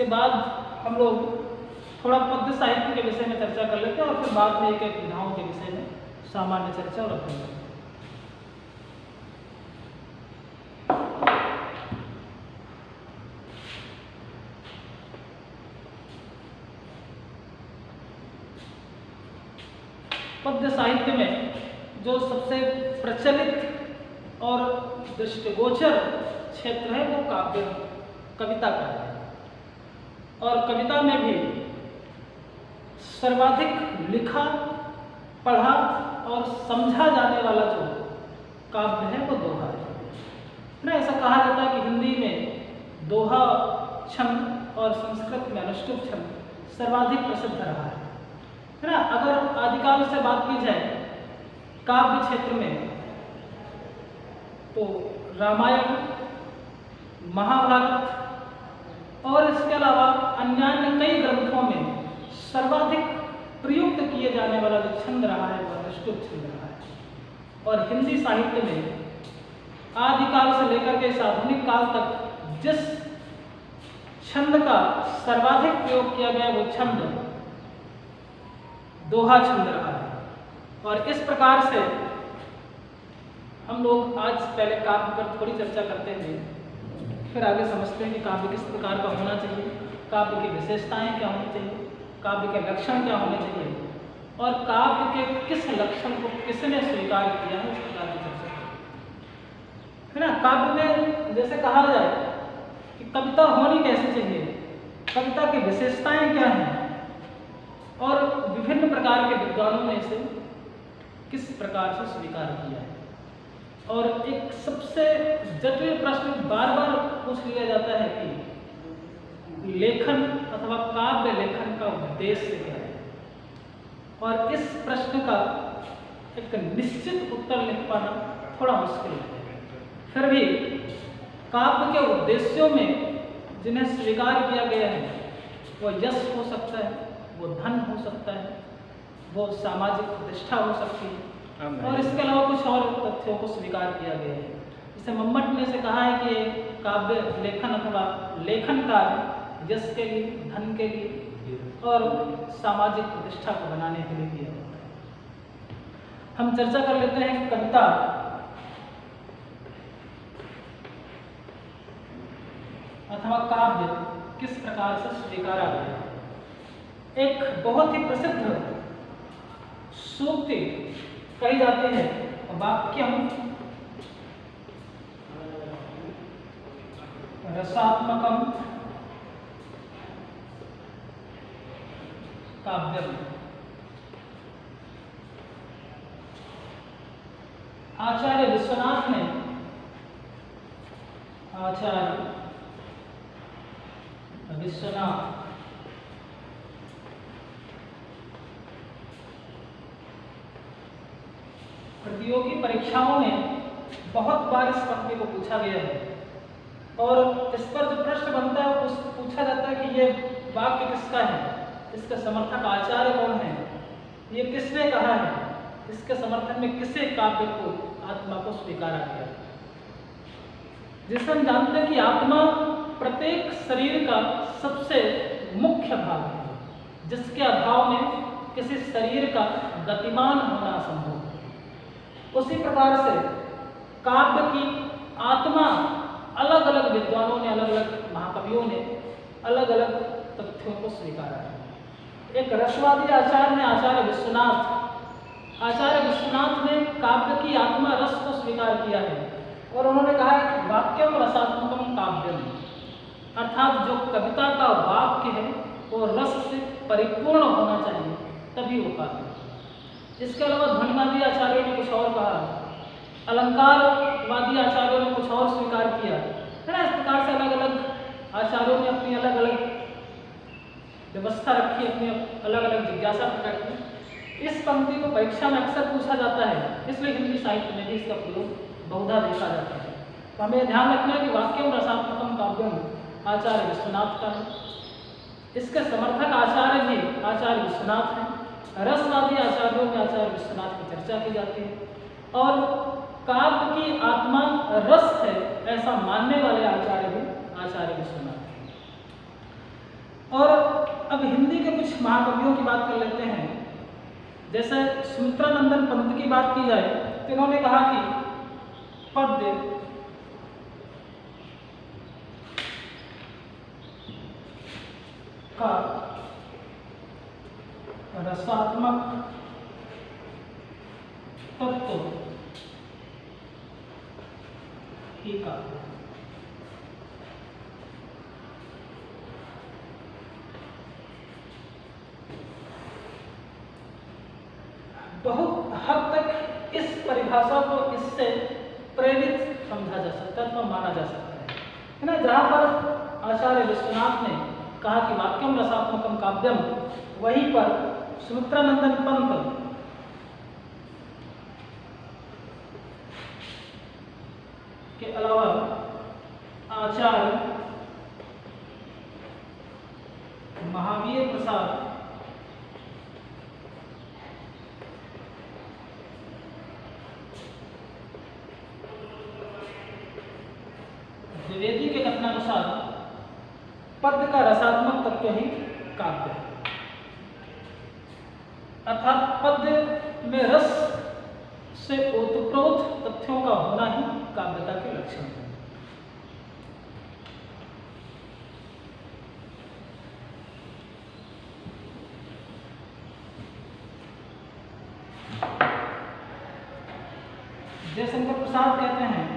इसके बाद हम लोग थोड़ा पद्य साहित्य के विषय में चर्चा कर लेते हैं और फिर बाद में एक एक विधाओं के विषय में सामान्य चर्चा रखेंगे। पद्य साहित्य में जो सबसे प्रचलित और दृष्टिगोचर क्षेत्र है वो काव्य कविता का है। और कविता में भी सर्वाधिक लिखा, पढ़ा और समझा जाने वाला जो काव्य है वो दोहा है ना। ऐसा कहा जाता है कि हिंदी में दोहा छंद और संस्कृत में अनुष्टुप छंद सर्वाधिक प्रसिद्ध रहा है ना। अगर आदिकाल से बात की जाए काव्य क्षेत्र में तो रामायण, महाभारत और इसके अलावा अन्य कई ग्रंथों में सर्वाधिक प्रयुक्त किए जाने वाला जो छंद रहा है वह अनुष्टुप छंद रहा है। और हिंदी साहित्य में आदिकाल से लेकर के इस आधुनिक काल तक जिस छंद का सर्वाधिक प्रयोग किया गया वो छंद दोहा छंद रहा है। और इस प्रकार से हम लोग आज पहले काव्य पर थोड़ी चर्चा करते हैं, फिर आगे समझते हैं कि काव्य किस प्रकार का होना चाहिए, काव्य की विशेषताएं क्या होनी चाहिए, काव्य के लक्षण क्या होने चाहिए और काव्य के किस लक्षण को किसने स्वीकार किया है, इस प्रकार की चर्चा है ना। काव्य में जैसे कहा जाए कि कविता होनी कैसे चाहिए, कविता की विशेषताएं क्या हैं और विभिन्न प्रकार के विद्वानों ने इसे किस प्रकार से स्वीकार किया है। और एक सबसे जटिल प्रश्न बार बार पूछ लिया जाता है कि लेखन अथवा काव्य लेखन का उद्देश्य क्या है। और इस प्रश्न का एक निश्चित उत्तर लिख पाना थोड़ा मुश्किल है। फिर भी काव्य के उद्देश्यों में जिन्हें स्वीकार किया गया है वो यश हो सकता है, वो धन हो सकता है, वो सामाजिक प्रतिष्ठा हो सकती है और इसके अलावा कुछ और तथ्यों को स्वीकार किया गया है। जैसे मम्मट ने से कहा है कि काव्य लेखन अथवा लेखन कार्य यश के लिए, धन के लिए और सामाजिक प्रतिष्ठा को बनाने के लिए किया जाता है। हम चर्चा कर लेते हैं कि कविता अथवा काव्य किस प्रकार से स्वीकारा गया। एक बहुत ही प्रसिद्ध सूक्ति कही जाती है, वाक्यम रसात्मकम काव्यम। आचार्य विश्वनाथ ने प्रतियोगी परीक्षाओं में बहुत बार इस पंक्ति को पूछा गया है और इस पर जो प्रश्न बनता है वो पूछा जाता है कि ये वाक्य किसका है, इसके समर्थक आचार्य कौन है, ये किसने कहा है, इसके समर्थन में किसे काव्य को, आत्मा को स्वीकारा गया। जिसे हम जानते हैं कि आत्मा प्रत्येक शरीर का सबसे मुख्य भाग है, जिसके अभाव में किसी शरीर का गतिमान होना असंभव है। उसी प्रकार से काव्य की आत्मा अलग अलग विद्वानों ने, अलग अलग महाकवियों ने अलग अलग तथ्यों को स्वीकारा है। एक रसवादी आचार्य ने आचार्य विश्वनाथ ने काव्य की आत्मा रस को स्वीकार किया है और उन्होंने कहा है कि वाक्यम रसात्मकम काव्यम, अर्थात जो कविता का वाक्य है वो रस से परिपूर्ण होना चाहिए तभी वो काव्य। इसके अलावा ध्वनिवादी आचार्यों ने कुछ और कहा, अलंकारवादी आचार्यों ने कुछ और स्वीकार किया है ना। इस प्रकार से अलग अलग आचार्यों ने अपनी अलग अलग व्यवस्था रखी, अपनी अलग अलग जिज्ञासा प्रकट की। इस पंक्ति को परीक्षा में अक्सर पूछा जाता है, इसलिए हिंदी साहित्य में भी इसका प्रयोग बहुधा देखा जाता है। तो हमें ध्यान रखना है कि वाक्यम रसात्मकम काव्यम आचार्य विश्वनाथ का है, इसके समर्थक आचार्य भी आचार्य विश्वनाथ हैं। रसवादी आचार्यों में आचार्य विश्वनाथ की चर्चा की जाती है और काव्य की आत्मा रस है ऐसा मानने वाले आचार्य भी आचार्य विश्वनाथ हैं। अब हिंदी के कुछ महाकवियों की बात कर लेते हैं। जैसे सुमित्रानंदन पंत की बात की जाए तो इन्होंने कहा कि पद्य का रसात्मक तत्व ही काव्य। बहुत हद तक इस परिभाषा को इससे प्रेरित समझा जा सकता है, तो माना जा सकता है ना। जहाँ पर आचार्य विश्वनाथ ने कहा कि वाक्यम रसात्मकम काव्यम, वहीं पर सुमित्रानंदन पंत के अलावा आचार्य महावीर प्रसाद द्विवेदी के कथनानुसार पद्य का रसात्मक तत्व ही काव्य है, अर्थात पद्य में रस से ओतप्रोत तथ्यों का होना ही काव्यता के लक्षण है। जयशंकर प्रसाद कहते हैं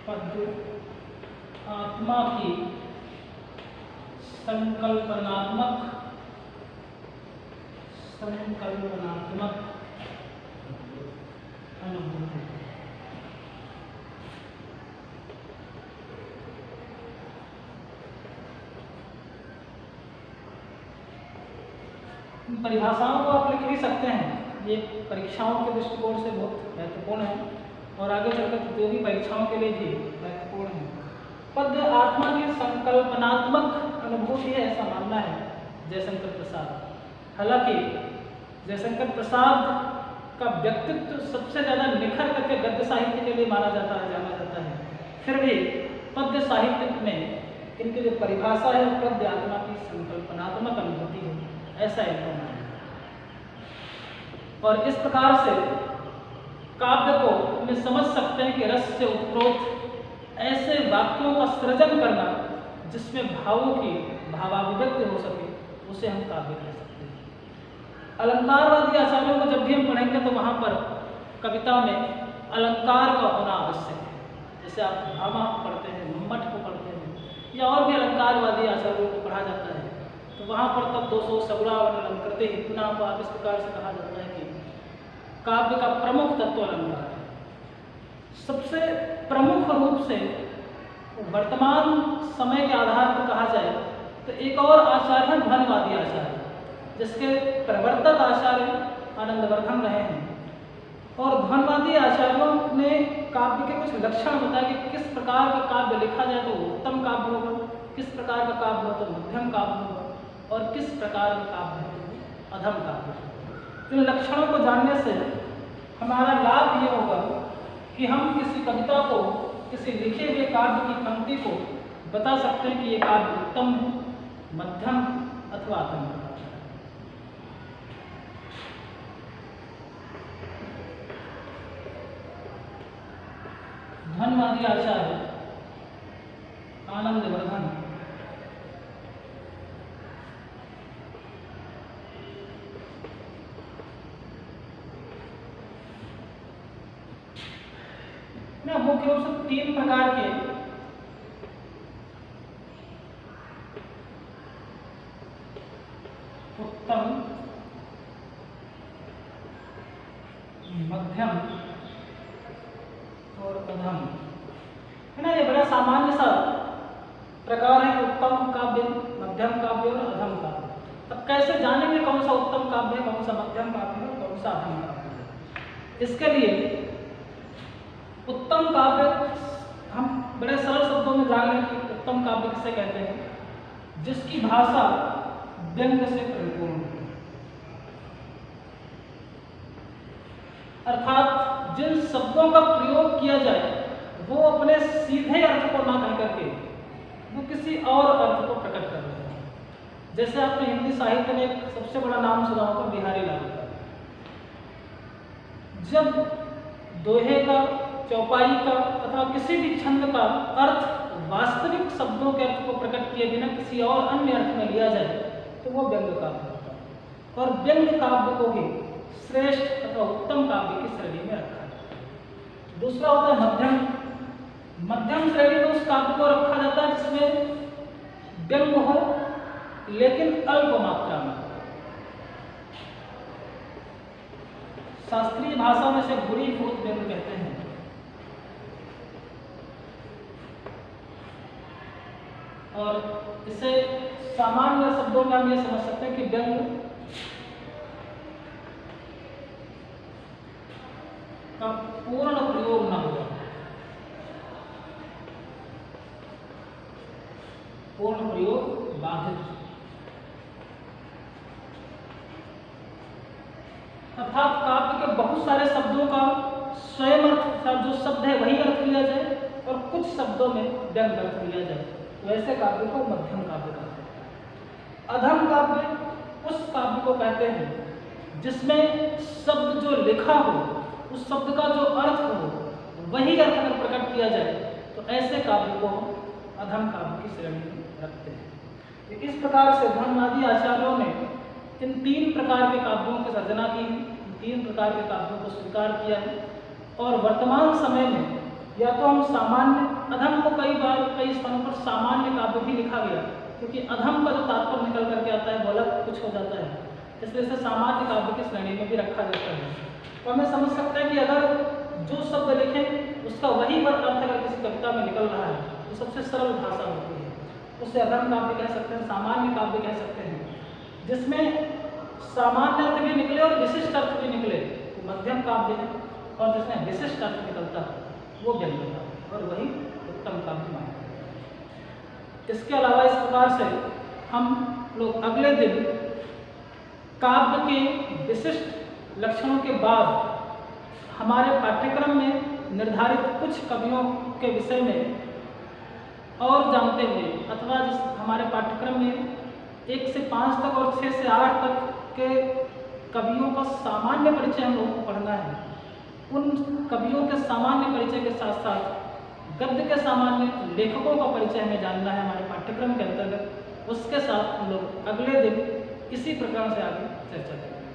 पद्य आत्मा की संकल्पनात्मक अनुभूति। परिभाषाओं को आप लिख भी सकते हैं, ये परीक्षाओं के दृष्टिकोण से बहुत महत्वपूर्ण है और आगे चलकर प्रतियोगी परीक्षाओं के लिए भी महत्वपूर्ण है। पद्य आत्मा की संकल्पनात्मक अनुभूति है, ऐसा मानना है जयशंकर प्रसाद। हालांकि जयशंकर प्रसाद का व्यक्तित्व सबसे ज़्यादा निखर करके गद्य साहित्य के लिए माना जाता है, जाना जाता है, फिर भी पद्य साहित्य में इनकी जो परिभाषा है पद्य आत्मा की संकल्पनात्मक अनुभूति है, ऐसा इनको मानना है। और इस प्रकार से काव्य को हम समझ सकते हैं कि रस से उत्प्रोत ऐसे वाक्यों का सृजन करना जिसमें भावों की भावाभिव्यक्ति हो सके, उसे हम काव्य कह सकते हैं। अलंकारवादी आचार्यों को जब भी हम पढ़ेंगे तो वहाँ पर कविता में अलंकार का होना आवश्यक है। जैसे आप भामा पढ़ते हैं, मम्मट को पढ़ते हैं या और भी अलंकारवादी आचार्यों को पढ़ा जाता है, तो वहाँ पर तब 200 सगुणा अलंकृते ही पुनः को आप इस प्रकार से कहा जाता है कि काव्य का प्रमुख तत्व अलंकार है। सबसे प्रमुख रूप से वर्तमान समय के आधार पर कहा जाए तो एक और आचार्य है ध्वनिवादी आचार्य, जिसके प्रवर्तक आचार्य आनंदवर्धन रहे हैं। और ध्वनिवादी आचार्यों ने काव्य के कुछ लक्षण बताए कि किस प्रकार का काव्य लिखा जाए तो उत्तम काव्य होगा, किस प्रकार का काव्य हो तो मध्यम काव्य होगा और किस प्रकार का काव्य है तो अधम काव्य होगा। इन लक्षणों को जानने से हमारा लाभ ये होगा कि हम किसी कविता को, किसी लिखे हुए काव्य की पंक्ति को बता सकते हैं कि ये काव्य उत्तम है, मध्यम अथवा अधम है। ध्वनिवादी आचार्य आनंदवर्धन मुख्य रूप से 3 प्रकार के उत्तम, मध्यम और अधम है ना। ये बड़ा सामान्य सा प्रकार है, उत्तम काव्य, मध्यम काव्य और अधम काव्य। अब कैसे जानेंगे कौन सा उत्तम काव्य है, कौन सा मध्यम काव्य है, कौन सा अधम काव्य है? इसके लिए उत्तम काव्य हम बड़े सरल शब्दों में जान लें कि उत्तम काव्य किसे कहते हैं, जिसकी भाषा व्यंग से परिपूर्ण हो, अर्थात जिन शब्दों का प्रयोग किया जाए वो अपने सीधे अर्थ को ना कह करके वो किसी और अर्थ को प्रकट कर रहे हैं। जैसे आपने हिंदी साहित्य में एक सबसे बड़ा नाम सुना होगा बिहारी लाल का। जब दोहे का, चौपाई का अथवा किसी भी छंद का अर्थ वास्तविक शब्दों के अर्थ को प्रकट किए बिना किसी और अन्य अर्थ में लिया जाए तो वो व्यंग्य काव्य होता है। और व्यंग्य काव्य को ही श्रेष्ठ अथवा उत्तम काव्य की श्रेणी में रखा है। दूसरा होता है मध्यम। मध्यम श्रेणी में उस काव्य को रखा जाता है जिसमें व्यंग्य हो लेकिन अल्प मात्रा में। शास्त्रीय भाषा में से गुरीभूत व्यंग्य कहते हैं। और इसे सामान्य शब्दों में हम ये समझ सकते हैं कि व्यंग्य का पूर्ण प्रयोग न होगा। पूर्ण प्रयोग बाधित, अर्थात काव्य के बहुत सारे शब्दों का स्वयं अर्थ जो शब्द है वही अर्थ लिया जाए और कुछ शब्दों में व्यंग्य अर्थ लिया जाए, वैसे काव्य को मध्यम काव्य कहते हैं। अधम काव्य उस काव्य को कहते हैं जिसमें शब्द जो लिखा हो उस शब्द का जो अर्थ हो वही अर्थ अगर प्रकट किया जाए तो ऐसे काव्य को हम अधम काव्य की श्रेणी में रखते हैं। इस प्रकार से धर्मादि आचार्यों ने इन तीन प्रकार के काव्यों की सर्जना की है, तीन प्रकार के काव्यों को स्वीकार किया है। और वर्तमान समय में या तो हम सामान्य अधम को कई स्थानों पर सामान्य काव्य भी लिखा गया, क्योंकि अधम का जो तात्पर्य निकल करके आता है वो अलग कुछ हो जाता है, इसलिए इसे सामान्य काव्य की श्रेणी में भी रखा जाता है। तो हमें समझ सकते हैं कि अगर जो शब्द लिखें उसका वही अर्थ अगर किसी कविता में निकल रहा है तो सबसे सरल भाषा होती है, उसे अधम काव्य कह सकते हैं, सामान्य काव्य कह सकते हैं। जिसमें सामान्य अर्थ भी निकले और विशिष्ट अर्थ भी निकले तो मध्यम काव्य है, और जिसमें विशिष्ट अर्थ निकलता है वो व्यंग्य काव्य, और वही उत्तम काव्य माना है। इसके अलावा इस प्रकार से हम लोग अगले दिन काव्य के विशिष्ट लक्षणों के बाद हमारे पाठ्यक्रम में निर्धारित कुछ कवियों के विषय में और जानते हुए, अथवा जिस हमारे पाठ्यक्रम में 1 से 5 तक और 6 से 8 तक के कवियों का सामान्य परिचय हम लोगों को पढ़ना है, उन कवियों के सामान्य परिचय के साथ साथ गद्य के सामान्य लेखकों का परिचय हमें जानना है हमारे पाठ्यक्रम के अंतर्गत। उसके साथ हम लोग अगले दिन इसी प्रकार से आगे चर्चा करेंगे।